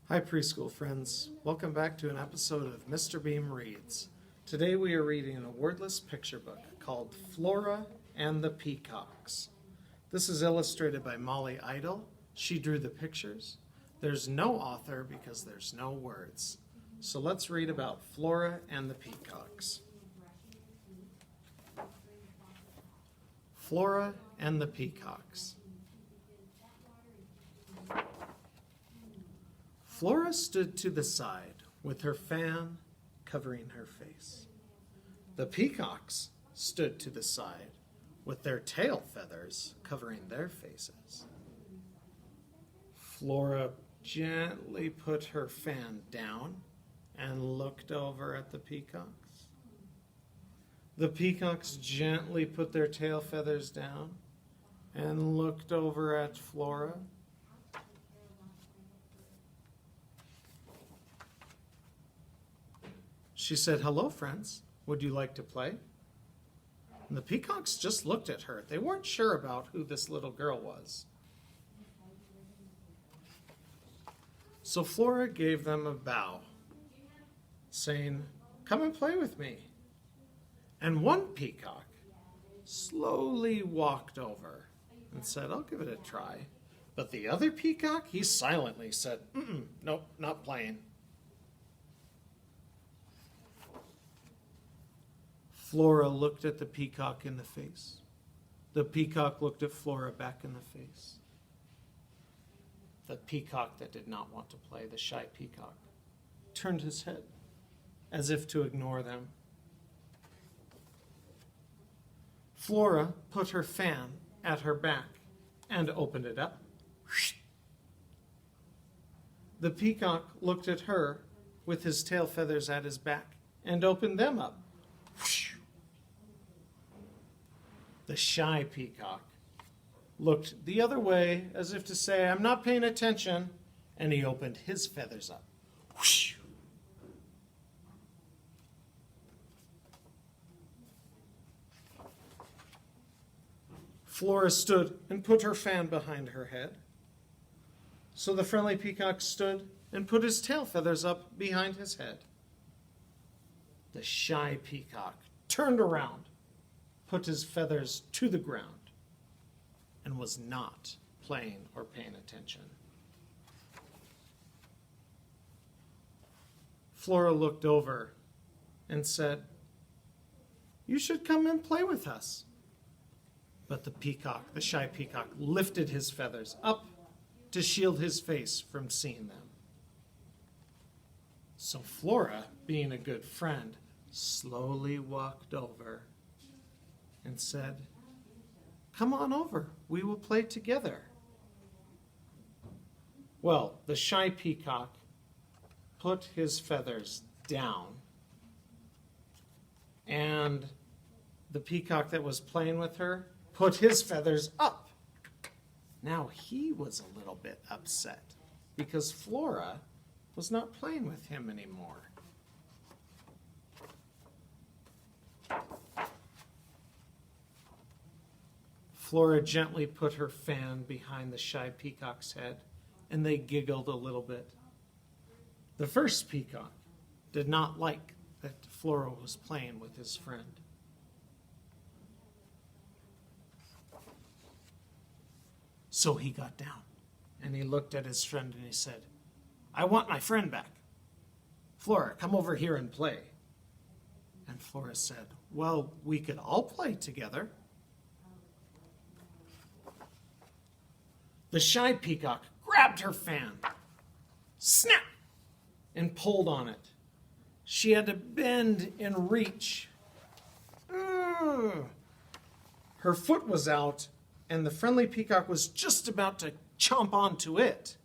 Hi preschool friends, welcome back to an episode of Mr. Beam Reads. Today we are reading a wordless picture book called Flora and the Peacocks. This is illustrated by Molly Idle. She drew the pictures. There's no author because there's no words. So let's read about Flora and the Peacocks. Flora and the Peacocks. Flora stood to the side with her fan covering her face. The peacocks stood to the side with their tail feathers covering their faces. Flora gently put her fan down and looked over at the peacocks. The peacocks gently put their tail feathers down and looked over at Flora. She said, "Hello, friends. Would you like to play?" And the peacocks just looked at her. They weren't sure about who this little girl was. So Flora gave them a bow, saying, "Come and play with me." And one peacock slowly walked over and said, "I'll give it a try." But the other peacock, he silently said, "Nope, not playing." Flora looked at the peacock in the face. The peacock looked at Flora back in the face. The peacock that did not want to play, the shy peacock, turned his head as if to ignore them. Flora put her fan at her back and opened it up. The peacock looked at her with his tail feathers at his back and opened them up. The shy peacock looked the other way as if to say, "I'm not paying attention," and he opened his feathers up. Flora stood and put her fan behind her head. So the friendly peacock stood and put his tail feathers up behind his head. The shy peacock turned around, put his feathers to the ground, and was not playing or paying attention. Flora looked over and said, "You should come and play with us." But the peacock, the shy peacock, lifted his feathers up to shield his face from seeing them. So Flora, being a good friend, slowly walked over and said, "Come on over, we will play together." Well, the shy peacock put his feathers down, and the peacock that was playing with her put his feathers up. Now he was a little bit upset because Flora was not playing with him anymore. Flora gently put her fan behind the shy peacock's head, and they giggled a little bit. The first peacock did not like that Flora was playing with his friend. So he got down, and he looked at his friend, and he said, "I want my friend back. Flora, come over here and play." And Flora said, "Well, we could all play together." The shy peacock grabbed her fan, snap, and pulled on it. She had to bend and reach. Her foot was out, and the friendly peacock was just about to chomp onto it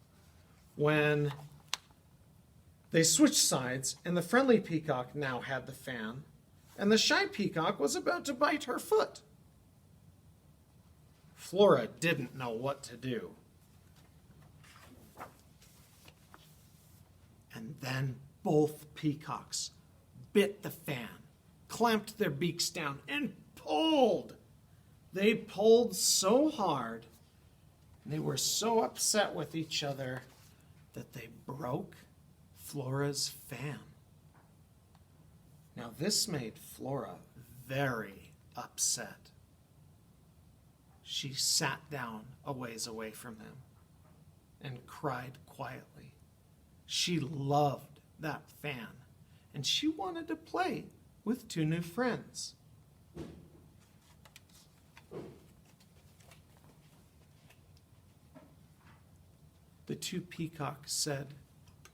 when they switched sides, and the friendly peacock now had the fan, and the shy peacock was about to bite her foot. Flora didn't know what to do. And then both peacocks bit the fan, clamped their beaks down, and pulled. They pulled so hard, and they were so upset with each other that they broke Flora's fan. Now this made Flora very upset. She sat down a ways away from them and cried quietly. She loved that fan, and she wanted to play with two new friends. The two peacocks said,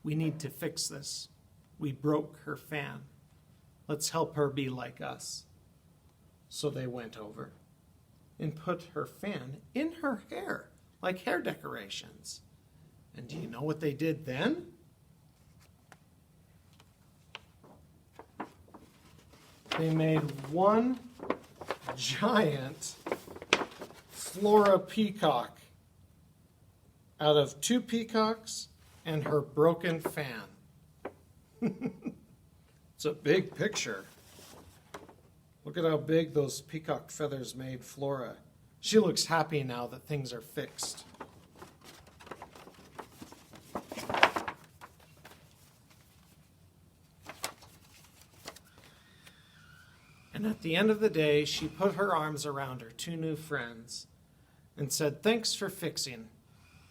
"We need to fix this. We broke her fan. Let's help her be like us." So they went over and put her fan in her hair, like hair decorations. And do you know what they did then? They made one giant Flora peacock out of two peacocks and her broken fan. It's a big picture. Look at how big those peacock feathers made Flora. She looks happy now that things are fixed. And at the end of the day, she put her arms around her two new friends and said, "Thanks for fixing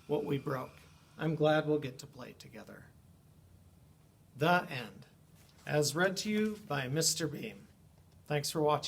what we broke. I'm glad we'll get to play together." The end. As read to you by Mr. Beam. Thanks for watching.